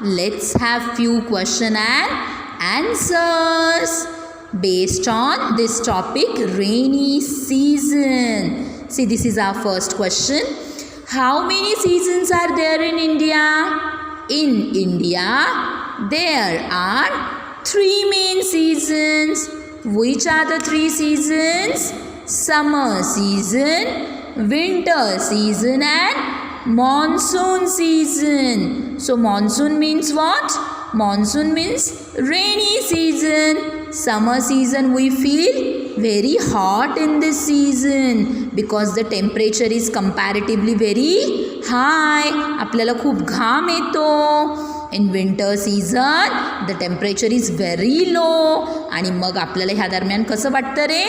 let's have few question and answers based on this topic, rainy season. See, this is our first question. How many seasons are there in India? In India, there are 3 main seasons. Which are the 3 seasons? Summer season, winter season and monsoon season. So monsoon means what? Monsoon means rainy season. Summer season we feel very hot in this season because the temperature is comparatively very high. आपल्याला खूप घाम येतो. In winter season the temperature is very low आणि मग आपल्याला ह्या दरम्यान कसं वाटतं रे?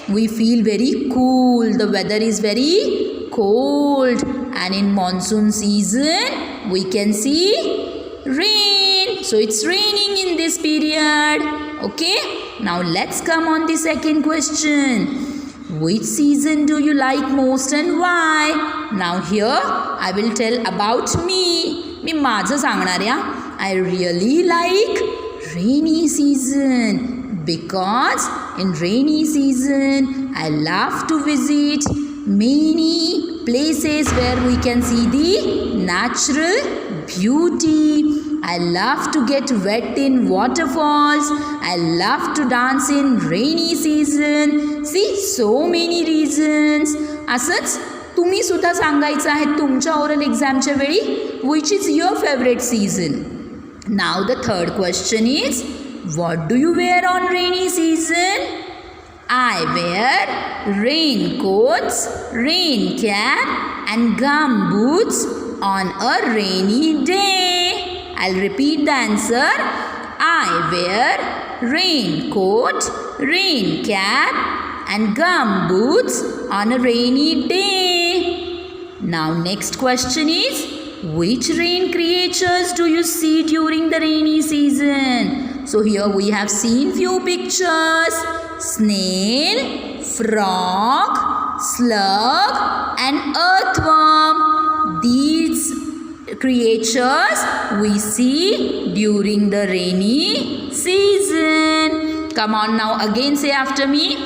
We feel very cool. The weather is very cold. And in monsoon season we can see rain. So it's raining in this period. Okay? Now let's come on the second question. Which season do you like most and why? Now here I will tell about me. मी माझं सांगणार या. I really like rainy season because in rainy season I love to visit many places where we can see the natural beauty. I love to get wet in waterfalls. I love to dance in rainy season. See, so many reasons. असंच तुम्ही सुद्धा सांगायचं आहे तुमच्या oral एक्झामच्या वेळी which is your favorite season. Now the third question is, what do you wear on rainy season? I wear raincoats, rain cap and gum boots on a rainy day. I'll repeat the answer. I wear raincoat, rain cap and gum boots on a rainy day. Now next question is, which rain creatures do you see during the rainy season? So here we have seen few pictures. Snail, frog, slug and earthworm. These creatures we see during the rainy season. Come on now, again say after me.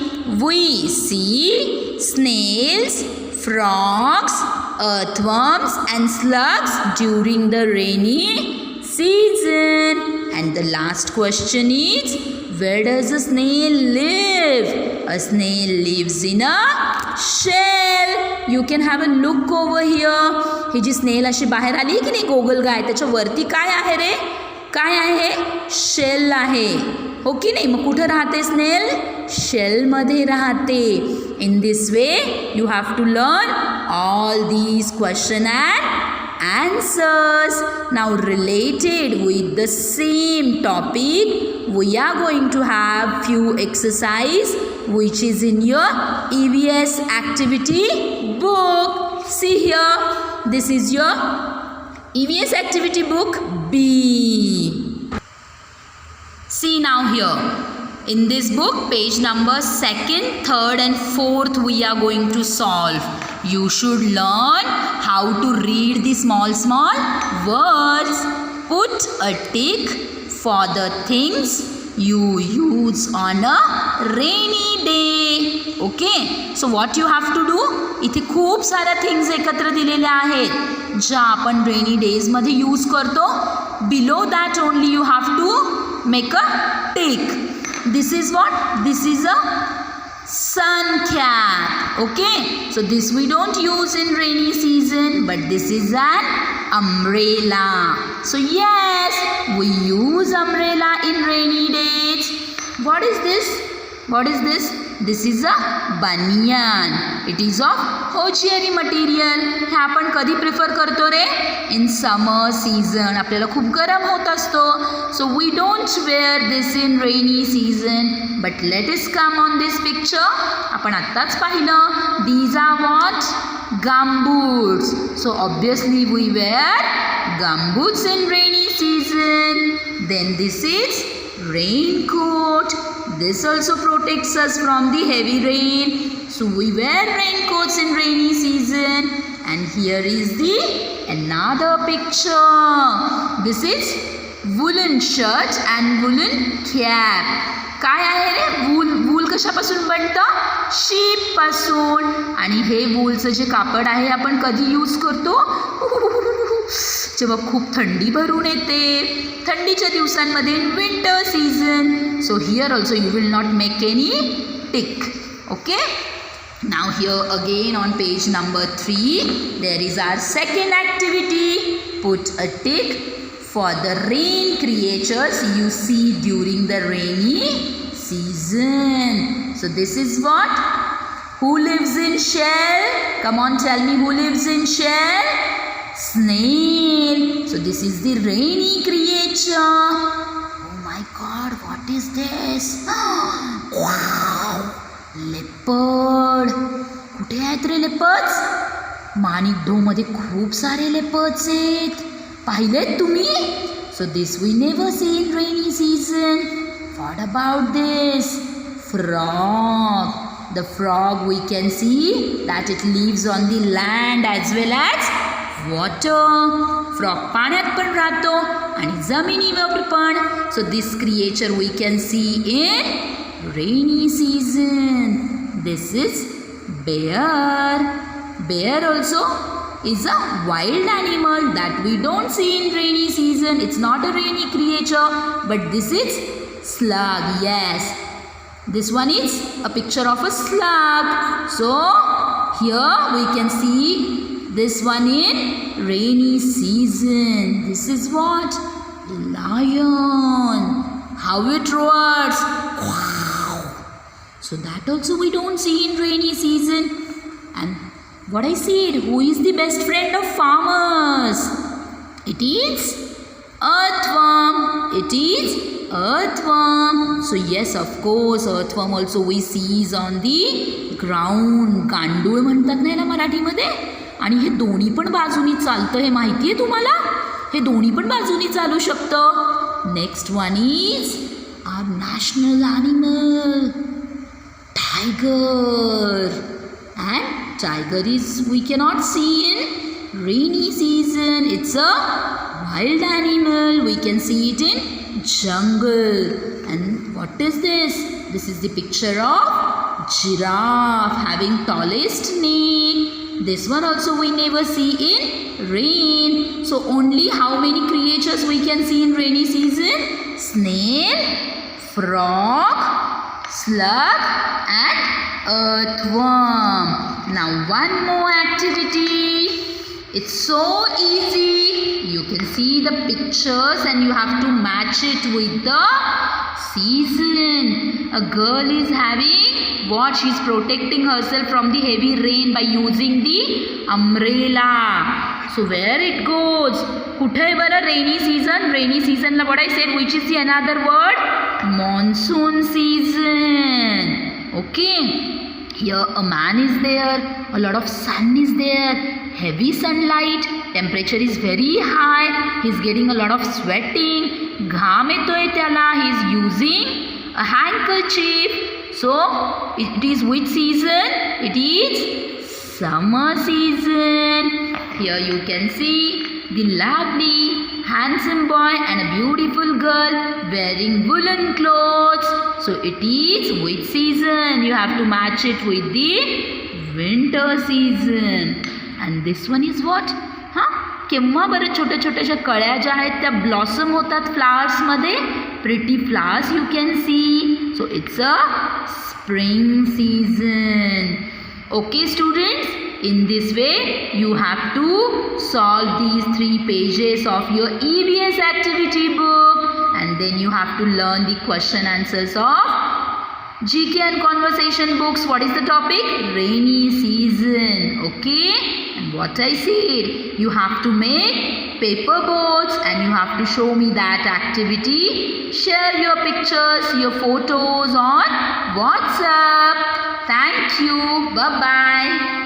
We see snails, frogs, earthworms and slugs during the rainy season. And the last question is, where does a snail live? A snail lives in a shell. You can have a look over here. ही जी snail अशी बाहेर आली की नाही गोगलगाय, त्याच्या वरती काय आहे रे? काय आहे? शेल आहे. हो की नाही? मग कुठे राहते स्नेल? शेल मध्ये राहते. In this way you have to learn all these question and answers. Now related with the same topic, we are going to have few exercise which is in your EVS activity book. See here, this is your EVS activity book B. See now here. In this book, page number 2nd, 3rd and 4th we are going to solve. You should learn how to read the small words. Put a tick for the things you use on a rainy day. Okay? So what you have to do? इथे खूप साऱ्या things एकत्र दिलेल्या आहेत ज्या आपण rainy days मध्ये use करतो. Below that only you have to make a tick. This is what? This is a sun cap. Okay? So this we don't use in rainy season, but this is an umbrella. So yes, we use umbrella in rainy days. What is this? What is this? This is a banyan. It is of hosiery material. हे आपण कधी prefer करतो रे? In summer season. आपल्याला खूप गरम होत असतो. So we don't wear this in rainy season. But let us come on this picture. आपण आत्ताच पाहिलं. These are what? Gumboots. So obviously we wear gumboots in rainy season. Then this is raincoat. This also protects us from the heavy rain. So we wear raincoats in rainy season. and here is the another picture. This is woolen shirt and woolen cap. काय आहे रे? वूल कशापासून बनतं? Sheep पासून. आणि हे वूलचं जे कापड आहे आपण कधी यूज करतो? जेव्हा खूप थंडी भरून येते, थंडीच्या दिवसांमध्ये, winter season. So here also you will not make any tick. Okay. Now here again on page number 3 there is our second activity. Put a tick for the rain creatures you see during the rainy season. So this is what? Who lives in shell? Come on, tell me, who lives in shell? Snail. So this is the rainy creature. Oh my God, what is this? Wow. Leopard. कुठे आहेत रे leopards? Manikdoh मध्ये खूप सारे leopards आहेत. पाहिलेत तुम्ही? So this we never see in rainy season. What about this? Frog. The frog we can see that it lives on the land as well as water. Frog पाण्यात पण राहतो आणि जमिनीवर पण. So this creature we can see in rainy season. This is bear. Bear also is a wild animal that we don't see in rainy season. It's not a rainy creature, but this is slug. Yes, this one is a picture of a slug. So here we can see this one in rainy season. This is what? Lion. How it roars. So that also we don't see in rainy season. And what I said, who is the best friend of farmers? It is earthworm. It is earthworm. So yes, of course, earthworm also we see on the ground. गांडूळ म्हणतात ना याला मराठीमध्ये. आणि हे दोन्ही पण बाजूनी चालतं, हे माहिती आहे तुम्हाला? हे दोन्ही पण बाजूनी चालू शकतं. Next one is our national animal, tiger. And tiger is we cannot see in rainy season. It's a wild animal. We can see it in jungle. And what is this? This is the picture of giraffe having tallest neck. This one also we never see in rain. So only how many creatures we can see in rainy season? Snail, frog, slug and earthworm. Now one more activity. It's so easy. You can see the pictures and you have to match it with the season. A girl is having what? She's protecting herself from the heavy rain by using the umbrella. So where it goes? कुठे बरं rainy season? Rainy season La what I said, which is the another word? Monsoon season. Okay. Here a man is there. A lot of sun is there. Heavy sunlight. Temperature is very high. He's getting a lot of sweating. घाम येतोय त्याला. He's using a handkerchief. So it is which season? It is summer season. Here you can see the lovely handsome boy and a beautiful girl wearing woolen clothes. So it is which season? You have to match it with the winter season. And this one is what? केव्हा बरं छोट्या छोट्याशा कळ्या ज्या आहेत त्या blossom होतात फ्लावर्समध्ये. Pretty flowers you can see. So it's a spring season. Okay students, in this way you have to solve these 3 pages of your EVS activity book, and then you have to learn the question answers of GK and conversation books. What is the topic? Rainy season. Okay, and what I said, you have to make paper boats and you have to show me that activity. Share your pictures, your photos on WhatsApp. Thank you. Bye bye.